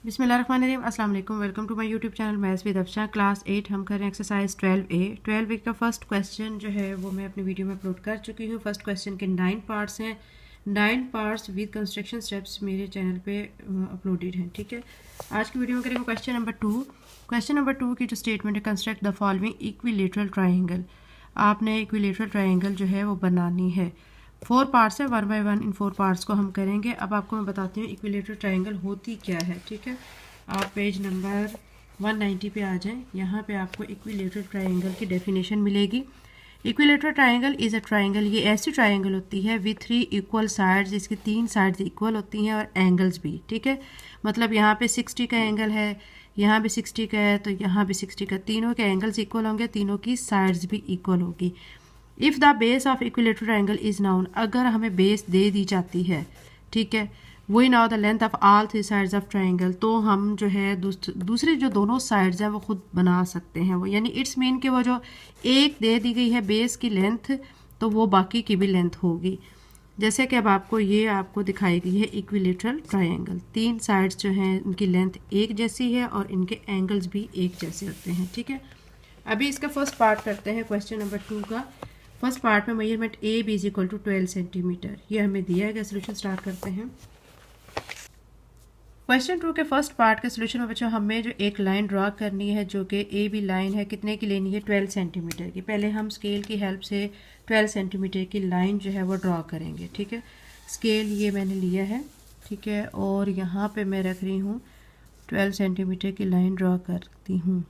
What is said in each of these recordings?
बिस्मिल्लाहिर्रहमानिर्रहीम। अस्सलाम वालेकुम। Welcome to my YouTube channel maths with Afsha. Class 8 हम कर रहे हैं एक्सरसाइज 12A। 12A का फर्स्ट क्वेश्चन जो है वो मैं अपनी वीडियो में अपलोड कर चुकी हूँ। फर्स्ट क्वेश्चन के 9 पार्ट्स हैं। 9 पार्ट्स विद कंस्ट्रक्शन स्टेप्स मेरे चैनल पे अपलोडेड हैं। ठीक है, आज की वीडियो में करेंगे क्वेश्चन नंबर 2। क्वेश्चन नंबर 2 की जो स्टेटमेंट है, construct the following equilateral triangle. आपने इक्विलेटरल ट्राइंगल जो है वो बनानी है। 4 पार्ट्स है, 1 बाय 1 इन 4 पार्ट्स को हम करेंगे। अब आपको मैं बताती हूँ इक्विलेटरल ट्राइंगल होती क्या है। ठीक है, आप पेज नंबर 190 पे आ जाएं। यहाँ पे आपको इक्विलेटरल ट्राइंगल की डेफिनेशन मिलेगी। Equilateral triangle is a triangle, ये ऐसी ट्राइंगल होती है विथ 3 इक्वल साइड्स, जिसकी 3 साइड्स इक्वल होती हैं और एंगल्स भी। ठीक है, मतलब यहाँ पे 60 का एंगल है, यहाँ भी 60 का है, तो यहाँ भी 60 का, तीनों के एंगल्स इक्वल होंगे, तीनों की साइड्स भी इक्वल होगी। If the base of equilateral triangle is known, अगर हमें बेस दे दी जाती है, ठीक है, we know the length of all 3 sides of triangle, तो हम जो है दूसरी जो दोनों साइड्स हैं वो खुद बना सकते हैं। वो यानी इट्स मीन कि वो जो एक दे दी गई है बेस की लेंथ, तो वो बाकी की भी लेंथ होगी। जैसे कि अब आपको दिखाई गई है इक्विलेटरल ट्राइंगल, 3 साइड्स जो हैं इनकी लेंथ एक जैसी है और इनके एंगल्स भी एक जैसे होते हैं। ठीक है, अभी इसका फर्स्ट पार्ट करते हैं क्वेश्चन नंबर 2 का। फर्स्ट पार्ट में measurement A B is equal to 12 centimetre, ये हमें दिया है। सोल्यूशन स्टार्ट करते हैं। क्वेश्चन 2 के फर्स्ट पार्ट के सोल्यूशन में बच्चों हमें जो एक लाइन ड्रा करनी है, जो कि ए बी लाइन है, कितने की लेनी है, 12 सेंटीमीटर की। पहले हम स्केल की हेल्प से 12 सेंटीमीटर की लाइन जो है वो ड्रा करेंगे। ठीक है, स्केल ये मैंने लिया है, ठीक है, और यहाँ पे मैं रख रही हूँ 12 सेंटीमीटर की लाइन ड्रा करती हूँ।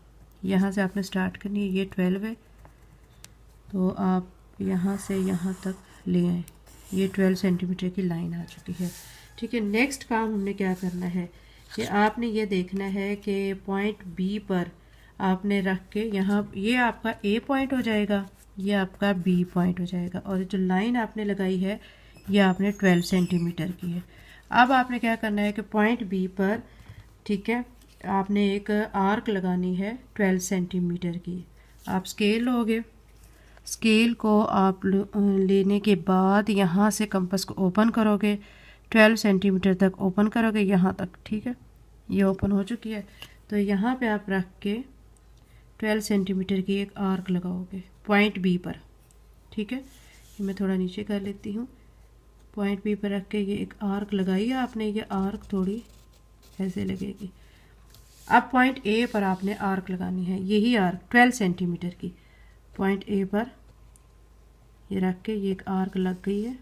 यहाँ से आपने स्टार्ट करनी है, ये 12 है, तो आप यहाँ से यहाँ तक ले आए, ये 12 सेंटीमीटर की लाइन आ चुकी है। ठीक है, नेक्स्ट काम हमने क्या करना है कि आपने ये देखना है कि पॉइंट बी पर आपने रख के यहाँ, ये आपका ए पॉइंट हो जाएगा, ये आपका बी पॉइंट हो जाएगा, और जो लाइन आपने लगाई है ये आपने 12 सेंटीमीटर की है। अब आपने क्या करना है कि पॉइंट बी पर, ठीक है, आपने एक आर्क लगानी है 12 सेंटीमीटर की। आप स्केल लोगे, स्केल को आप लेने के बाद यहाँ से कंपास को ओपन करोगे, 12 सेंटीमीटर तक ओपन करोगे, यहाँ तक। ठीक है, ये ओपन हो चुकी है, तो यहाँ पे आप रख के 12 सेंटीमीटर की एक आर्क लगाओगे पॉइंट बी पर। ठीक है, ये मैं थोड़ा नीचे कर लेती हूँ। पॉइंट बी पर रख के ये एक आर्क लगाई है आपने, ये आर्क थोड़ी ऐसे लगेगी। अब पॉइंट ए पर आपने आर्क लगानी है, यही आर्क 12 सेंटीमीटर की, पॉइंट ए पर ये रख के ये एक आर्क लग गई है।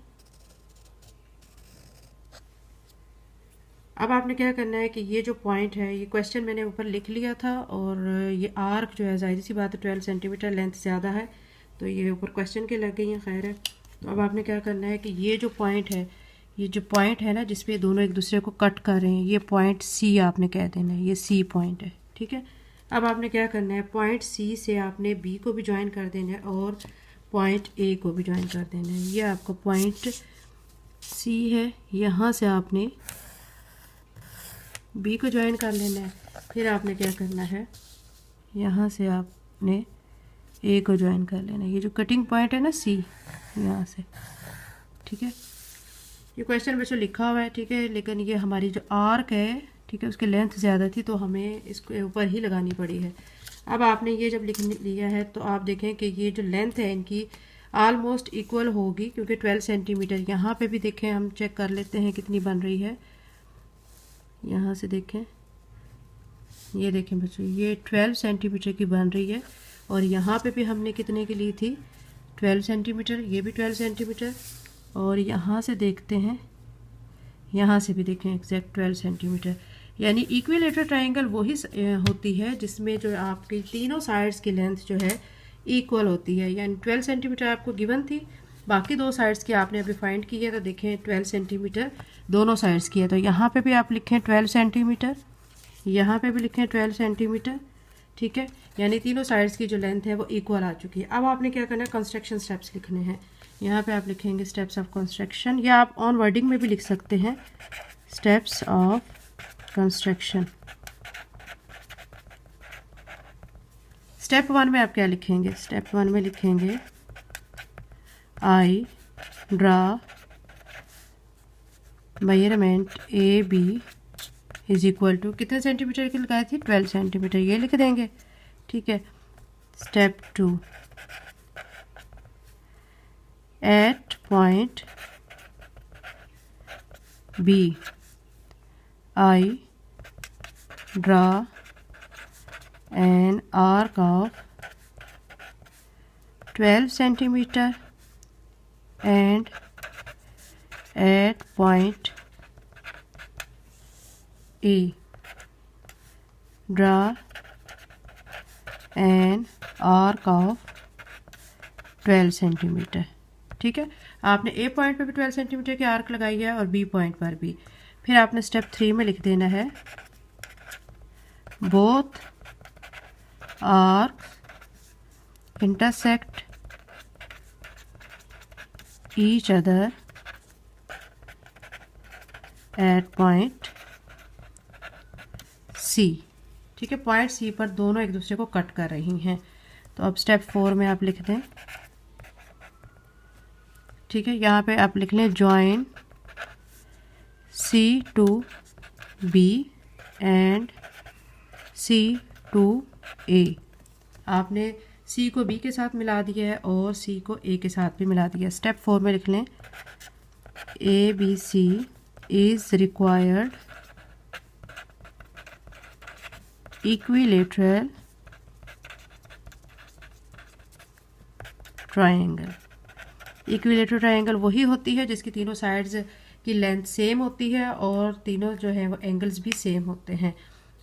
अब आपने क्या करना है कि ये जो पॉइंट है, ये क्वेश्चन मैंने ऊपर लिख लिया था, और ये आर्क जो है, जाहिर सी बात है 12 सेंटीमीटर लेंथ ज़्यादा है, तो ये ऊपर क्वेश्चन के लग गई है, खैर है। तो अब आपने क्या करना है कि ये जो पॉइंट है, ये जो पॉइंट है ना जिसपे दोनों एक दूसरे को कट कर रहे हैं, ये पॉइंट सी आपने कह देना है, ये सी पॉइंट है। ठीक है, अब आपने क्या करना है, पॉइंट सी से आपने बी को भी ज्वाइन कर देना है और पॉइंट ए को भी ज्वाइन कर देना है। ये आपका पॉइंट सी है, यहाँ से आपने बी को ज्वाइन कर लेना है। फिर आपने क्या करना है, यहाँ से आपने ए को ज्वाइन कर लेना है, ये जो कटिंग पॉइंट है ना सी, यहाँ से। ठीक है, ये क्वेश्चन बच्चों लिखा हुआ है, ठीक है, लेकिन ये हमारी जो आर्क है, ठीक है, उसकी लेंथ ज़्यादा थी, तो हमें इसके ऊपर ही लगानी पड़ी है। अब आपने ये जब लिख लिया है, तो आप देखें कि ये जो लेंथ है इनकी आलमोस्ट इक्वल होगी, क्योंकि 12 सेंटीमीटर, यहाँ पे भी देखें, हम चेक कर लेते हैं कितनी बन रही है। यहाँ से देखें, ये देखें बच्चों, ये 12 सेंटीमीटर की बन रही है, और यहाँ पे भी हमने कितने की ली थी, 12 सेंटीमीटर, ये भी 12 सेंटीमीटर, और यहाँ से देखते हैं, यहाँ से भी देखें एग्जैक्ट 12 सेंटीमीटर। यानी इक्विलेटरल ट्राइंगल वही होती है जिसमें जो आपकी तीनों साइड्स की लेंथ जो है इक्वल होती है। यानी 12 सेंटीमीटर आपको गिवन थी, बाकी दो साइड्स की आपने अभी फाइंड की है, तो देखें 12 सेंटीमीटर दोनों साइड्स की है, तो यहाँ पे भी आप लिखें 12 सेंटीमीटर, यहाँ पे भी लिखें 12 सेंटीमीटर। ठीक है, यानी तीनों साइड्स की जो लेंथ है वो इक्वल आ चुकी है। अब आपने क्या करना है, कंस्ट्रक्शन स्टेप्स लिखने हैं। यहाँ पे आप लिखेंगे स्टेप्स ऑफ कंस्ट्रक्शन, या आप ऑन वर्डिंग में भी लिख सकते हैं, स्टेप्स ऑफ कंस्ट्रक्शन। स्टेप 1 में आप क्या लिखेंगे, स्टेप 1 में लिखेंगे I draw measurement A B is equal to कितने सेंटीमीटर की लगाई थी 12 सेंटीमीटर, ये लिख देंगे। ठीक है, step 2 at point B I draw an arc of 12 centimeter and at point A draw an arc of 12 centimetre. ठीक है, आपने ए पॉइंट पर भी 12 सेंटीमीटर की आर्क लगाई है और बी पॉइंट पर भी। फिर आपने स्टेप 3 में लिख देना है both arc intersect each other at point C। ठीक है, पॉइंट सी पर दोनों एक दूसरे को कट कर रही हैं। तो अब स्टेप 4 में आप लिख दें। ठीक है, यहाँ पे आप लिख लें join C to B and C to A। आपने सी को बी के साथ मिला दिया है और सी को ए के साथ भी मिला दिया है। स्टेप 4 में लिख लें A B C is required equilateral triangle. Equilateral triangle वही होती है जिसकी तीनों साइड्स की लेंथ सेम होती है और तीनों जो है वो एंगल्स भी सेम होते हैं।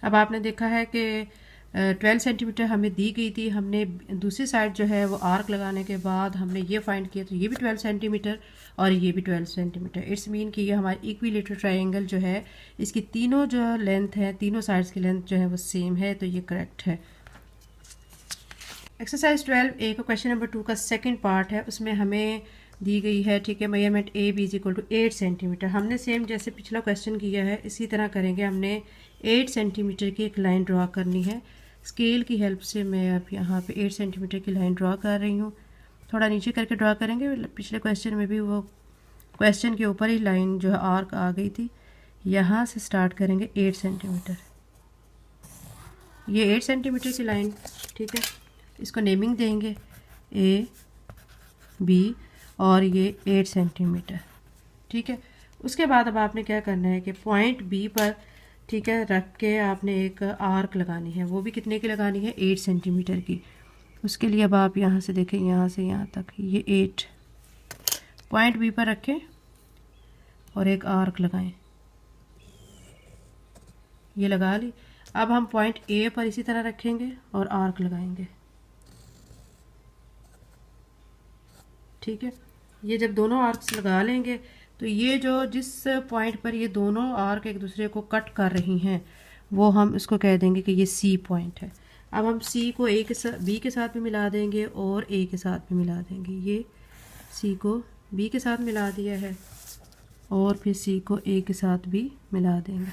अब आपने देखा है कि 12 सेंटीमीटर हमें दी गई थी, हमने दूसरी साइड जो है वो आर्क लगाने के बाद हमने ये फाइंड किया तो ये भी 12 सेंटीमीटर और ये भी 12 सेंटीमीटर। इट्स मीन कि ये हमारी इक्विलेटरल ट्रायंगल जो है इसकी तीनों जो लेंथ है, तीनों साइड्स की लेंथ जो है वो सेम है, तो ये करेक्ट है। एक्सरसाइज 12A का क्वेश्चन नंबर 2 का सेकंड पार्ट है, उसमें हमें दी गई है। ठीक है, measurement A B is equal to 8 centimetre. हमने सेम जैसे पिछला क्वेश्चन किया है इसी तरह करेंगे। हमने 8 सेंटीमीटर की एक लाइन ड्रा करनी है। स्केल की हेल्प से मैं अब यहाँ पे 8 सेंटीमीटर की लाइन ड्रा कर रही हूँ। थोड़ा नीचे करके ड्रा करेंगे, पिछले क्वेश्चन में भी वो क्वेश्चन के ऊपर ही लाइन जो है आर्क आ गई थी। यहाँ से स्टार्ट करेंगे 8 सेंटीमीटर, ये 8 सेंटीमीटर की लाइन। ठीक है, इसको नेमिंग देंगे ए बी और ये 8 सेंटीमीटर। ठीक है, उसके बाद अब आपने क्या करना है कि पॉइंट बी पर ठीक है रख के आपने एक आर्क लगानी है। वो भी कितने की लगानी है 8 सेंटीमीटर की। उसके लिए अब आप यहाँ से देखें, यहाँ से यहाँ तक ये 8 पॉइंट बी पर रखें और एक आर्क लगाएं। ये लगा ली। अब हम पॉइंट ए पर इसी तरह रखेंगे और आर्क लगाएंगे। ठीक है, ये जब दोनों आर्क्स लगा लेंगे तो ये जो जिस पॉइंट पर ये दोनों आर्क एक दूसरे को कट कर रही हैं वो हम इसको कह देंगे कि ये सी पॉइंट है। अब हम सी को ए के साथ बी के साथ भी मिला देंगे और ए के साथ भी मिला देंगे। ये सी को बी के साथ मिला दिया है और फिर सी को ए के साथ भी मिला देंगे।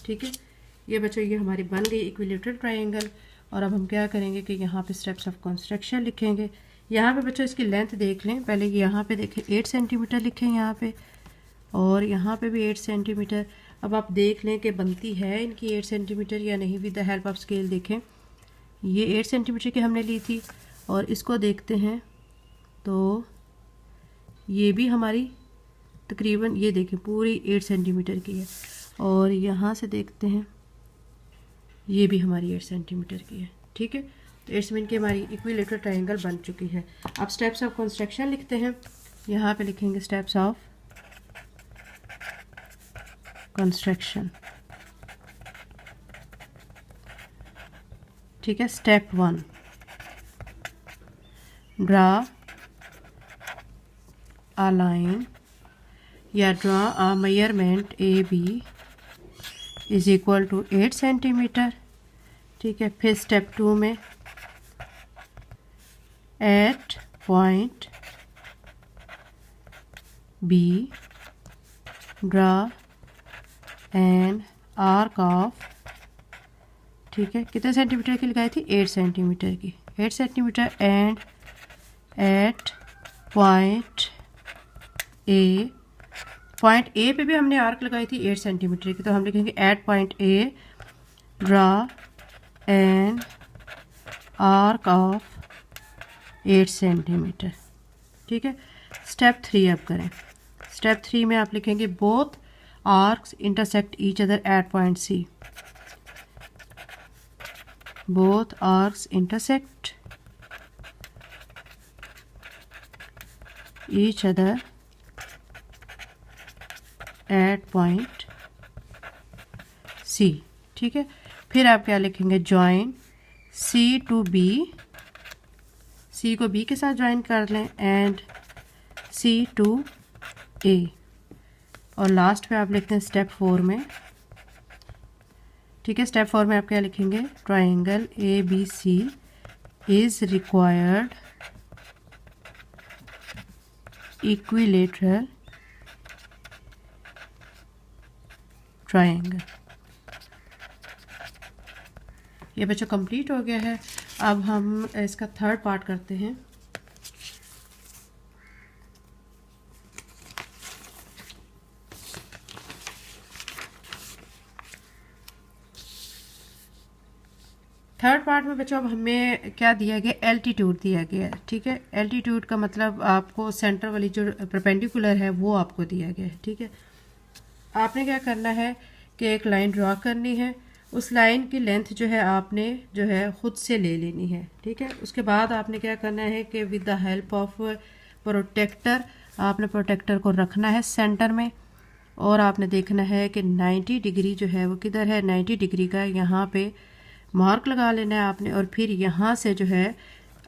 ठीक है, ये बच्चों ये हमारी बन गई इक्विलेटरल ट्रायंगल। और अब हम क्या करेंगे कि यहाँ पे स्टेप्स ऑफ कंस्ट्रक्शन लिखेंगे। यहाँ पे बच्चों इसकी लेंथ देख लें, पहले यहाँ पे देखें 8 सेंटीमीटर लिखें यहाँ पे और यहाँ पे भी 8 सेंटीमीटर। अब आप देख लें कि बनती है इनकी 8 सेंटीमीटर या नहीं। With the help of scale देखें, ये 8 सेंटीमीटर की हमने ली थी और इसको देखते हैं तो ये भी हमारी तकरीबन ये देखें पूरी 8 सेंटीमीटर की है। और यहाँ से देखते हैं ये भी हमारी 8 सेंटीमीटर की है। ठीक है, तो इट्स मीन कि हमारी इक्विलेटरल ट्रायंगल बन चुकी है। अब स्टेप्स ऑफ कंस्ट्रक्शन लिखते हैं। यहाँ पे लिखेंगे स्टेप्स ऑफ कंस्ट्रक्शन। ठीक है, स्टेप 1 ड्रा अ लाइन या draw a measurement A B is equal to 8 centimetre. ठीक है, फिर स्टेप 2 में at point B draw an arc of, ठीक है कितने सेंटीमीटर की लगाई थी 8 सेंटीमीटर की, 8 centimetre and at point A point A पे भी हमने आर्क लगाई थी 8 सेंटीमीटर की, तो हम लिखेंगे at point A draw an arc of 8 centimetre. ठीक है, स्टेप 3 अब करें। स्टेप 3 में आप लिखेंगे both arcs intersect each other at point C. Both arcs intersect each other at point C. ठीक है, फिर आप क्या लिखेंगे, join C to B, C को बी के साथ ज्वाइन कर लें, एंड सी टू ए। और लास्ट पे आप लिखते हैं स्टेप 4 में। ठीक है, स्टेप 4 में आप क्या लिखेंगे, triangle A B C is required equilateral triangle. ये बच्चों कंप्लीट हो गया है। अब हम इसका थर्ड पार्ट करते हैं। थर्ड पार्ट में बच्चों अब हमें क्या दिया गया, एल्टीट्यूड दिया गया है। ठीक है, एल्टीट्यूड का मतलब आपको सेंटर वाली जो परपेंडिकुलर है वो आपको दिया गया है। ठीक है, आपने क्या करना है कि एक लाइन ड्रॉ करनी है, उस लाइन की लेंथ जो है आपने जो है ख़ुद से ले लेनी है। ठीक है, उसके बाद आपने क्या करना है कि with the help of protractor, आपने प्रोटेक्टर को रखना है सेंटर में, और आपने देखना है कि 90 डिग्री जो है वो किधर है, 90 डिग्री का यहाँ पे मार्क लगा लेना है आपने। और फिर यहाँ से जो है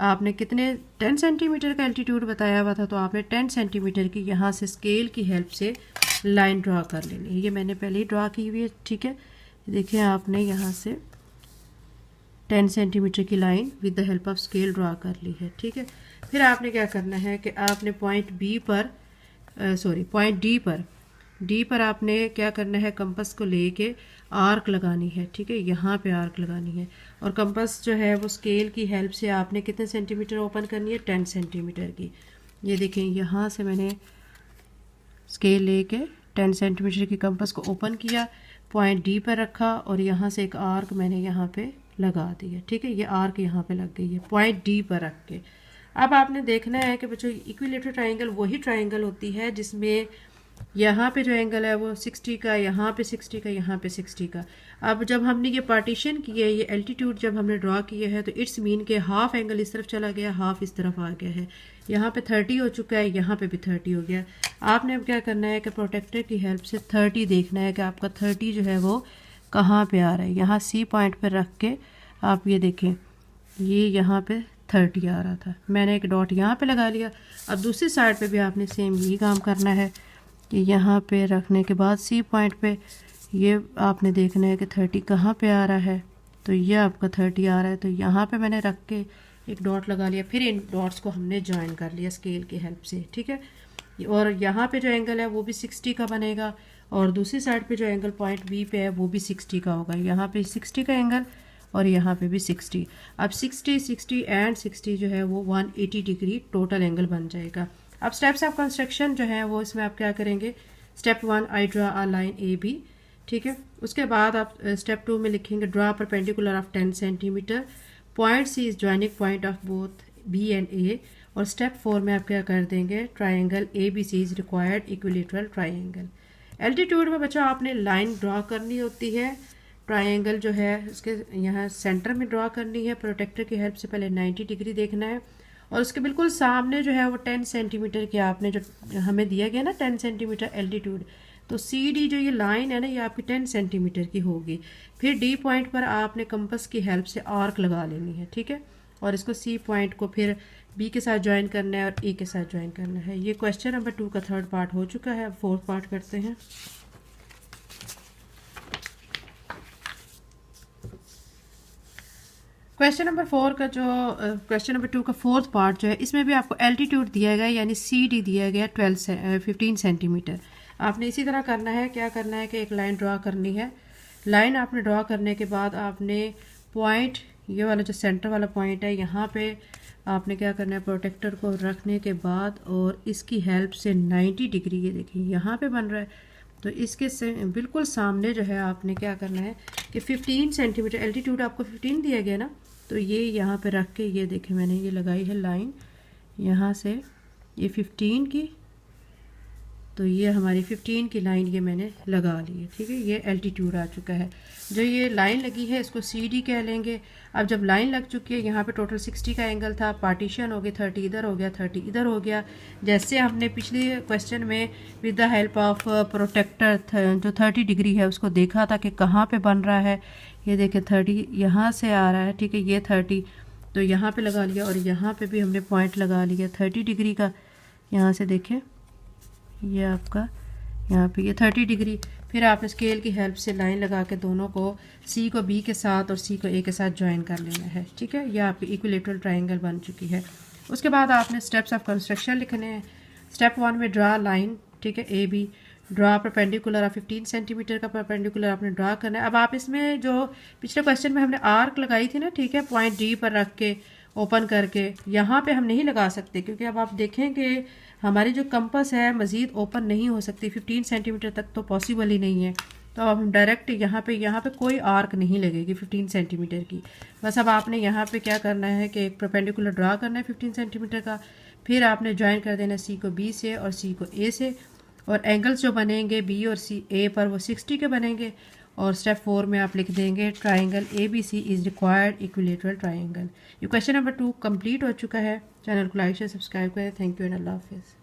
आपने कितने 10 सेंटीमीटर का एल्टीट्यूड बताया हुआ था, तो आपने 10 सेंटीमीटर की यहाँ से स्केल की हेल्प से लाइन ड्रॉ कर लेनी है। ये मैंने पहले ही ड्रॉ की हुई है। ठीक है, देखिए आपने यहाँ से 10 सेंटीमीटर की line with the help of scale draw कर ली है। ठीक है, फिर आपने क्या करना है कि आपने पॉइंट डी पर आपने क्या करना है, कंपास को लेके आर्क लगानी है। ठीक है, यहाँ पे आर्क लगानी है, और कंपास जो है वो स्केल की हेल्प से आपने कितने सेंटीमीटर ओपन करनी है, 10 सेंटीमीटर की। ये देखें, यहाँ से मैंने स्केल लेके 10 सेंटीमीटर की कंपास को ओपन किया, पॉइंट डी पर रखा, और यहाँ से एक आर्क मैंने यहाँ पे लगा दिया। ठीक है, ये आर्क यहाँ पे लग गई है पॉइंट डी पर रख के। अब आपने देखना है कि बच्चों इक्विलेटरल ट्राइंगल वही ट्राइंगल होती है जिसमें यहाँ पे जो एंगल है वो 60 का, यहाँ पे 60 का, यहाँ पे 60 का। अब जब हमने ये पार्टीशन किया है, ये एल्टीट्यूड जब हमने ड्रॉ किया है, तो इट्स मीन के हाफ एंगल इस तरफ चला गया, हाफ इस तरफ आ गया है। यहाँ पे 30 हो चुका है, यहाँ पे भी 30 हो गया। आपने अब क्या करना है कि प्रोटेक्टर की हेल्प से 30 देखना है कि आपका 30 जो है वो कहाँ पे आ रहा है। यहाँ सी पॉइंट पर रख के आप ये देखें, ये यहाँ पे 30 आ रहा था, मैंने एक डॉट यहाँ पे लगा लिया। अब दूसरी साइड पे भी आपने सेम यही काम करना है कि यहाँ पे रखने के बाद सी पॉइंट पे ये आपने देखना है कि 30 कहाँ पे आ रहा है, तो ये आपका 30 आ रहा है, तो यहाँ पे मैंने रख के एक डॉट लगा लिया। फिर इन डॉट्स को हमने ज्वाइन कर लिया स्केल की हेल्प से। ठीक है, और यहाँ पे जो एंगल है वो भी 60 का बनेगा, और दूसरी साइड पे जो एंगल पॉइंट बी पे है वो भी 60 का होगा। यहाँ पे 60 का एंगल और यहाँ पे भी 60। अब 60, 60 एंड 60 जो है वो 180 डिग्री टोटल एंगल बन जाएगा। अब स्टेप्स ऑफ कंस्ट्रक्शन जो है वो इसमें आप क्या करेंगे, step 1 I draw a line A B. ठीक है, उसके बाद आप स्टेप 2 में लिखेंगे draw perpendicular of 10 centimetre, point C is joining point of both B and A. और स्टेप 4 में आप क्या कर देंगे, triangle A B C is required equilateral triangle. Altitude में बच्चों आपने लाइन ड्रॉ करनी होती है, ट्राइंगल जो है उसके यहाँ सेंटर में ड्रॉ करनी है। प्रोटेक्टर की हेल्प से पहले 90 डिग्री देखना है, और उसके बिल्कुल सामने जो है वो 10 सेंटीमीटर की आपने जो हमें दिया गया ना 10 सेंटीमीटर एल्टीट्यूड, तो सी डी जो ये लाइन है ना ये आपकी 10 सेंटीमीटर की होगी। फिर डी पॉइंट पर आपने कंपास की हेल्प से आर्क लगा लेनी है। ठीक है, और इसको सी पॉइंट को फिर बी के साथ ज्वाइन करना है और ए के साथ ज्वाइन करना है। ये क्वेश्चन नंबर 2 का थर्ड पार्ट हो चुका है। अब फोर्थ पार्ट करते हैं। क्वेश्चन नंबर 4 का जो क्वेश्चन नंबर 2 का फोर्थ पार्ट जो है, इसमें भी आपको एल्टीट्यूड दिया गया है, यानी सी डी दिया गया 15 सेंटीमीटर। आपने इसी तरह करना है, क्या करना है कि एक लाइन ड्रॉ करनी है। लाइन आपने ड्रॉ करने के बाद आपने पॉइंट, ये वाला जो सेंटर वाला पॉइंट है, यहाँ पे आपने क्या करना है, प्रोटेक्टर को रखने के बाद और इसकी हेल्प से 90 डिग्री, ये देखिए यहाँ पे बन रहा है, तो इसके से बिल्कुल सामने जो है आपने क्या करना है कि 15 सेंटीमीटर एल्टीट्यूड आपको 15 दिया गया ना, तो ये यहाँ पे रख के ये देखें मैंने ये लगाई है लाइन यहाँ से, ये 15 की, तो ये हमारी 15 की लाइन ये मैंने लगा ली है, ठीक है। ये एल्टीट्यूड आ चुका है। जो ये लाइन लगी है इसको CD कह लेंगे। अब जब लाइन लग चुकी है, यहाँ पे टोटल 60 का एंगल था, पार्टीशन हो गया, 30 इधर हो गया, 30 इधर हो गया। जैसे हमने पिछले क्वेश्चन में with the help of protractor जो 30 डिग्री है उसको देखा था कि कहाँ पे बन रहा है, ये देखें 30 यहाँ से आ रहा है, ठीक है, ये 30 तो यहाँ पे लगा लिया और यहाँ पे भी हमने पॉइंट लगा लिया 30 डिग्री का। यहाँ से देखें ये आपका यहाँ पे ये 30 डिग्री, फिर आपने स्केल की हेल्प से लाइन लगा के दोनों को C को B के साथ और C को A के साथ ज्वाइन कर लेना है, ठीक है। यह आपकी इक्विलेटरल ट्रायंगल बन चुकी है। उसके बाद आपने स्टेप्स ऑफ कंस्ट्रक्शन लिखने हैं। स्टेप 1 में ड्रा लाइन, ठीक है, AB, ड्रा परपेंडिकुलर, 15 सेंटीमीटर का परपेंडिकुलर आपने ड्रा करना है। अब आप इसमें जो पिछले क्वेश्चन में हमने आर्क लगाई थी ना, ठीक है, पॉइंट D पर रख के ओपन करके, यहाँ पे हम नहीं लगा सकते क्योंकि अब आप देखें कि हमारी जो कंपास है मज़ीद ओपन नहीं हो सकती, 15 सेंटीमीटर तक तो पॉसिबल ही नहीं है। तो अब हम डायरेक्ट यहाँ पे कोई आर्क नहीं लगेगी 15 सेंटीमीटर की। बस अब आपने यहाँ पे क्या करना है कि एक परपेंडिकुलर ड्रा करना है 15 सेंटीमीटर का, फिर आपने ज्वाइन कर देना C को B से और C को A से, और एंगल्स जो बनेंगे B और A पर वो 60 के बनेंगे। और स्टेप 4 में आप लिख देंगे triangle ABC is required equilateral triangle. ये क्वेश्चन नंबर 2 कंप्लीट हो चुका है। चैनल को लाइक शेयर सब्सक्राइब करें। थैंक यू एंड अल्लाह हाफिज़।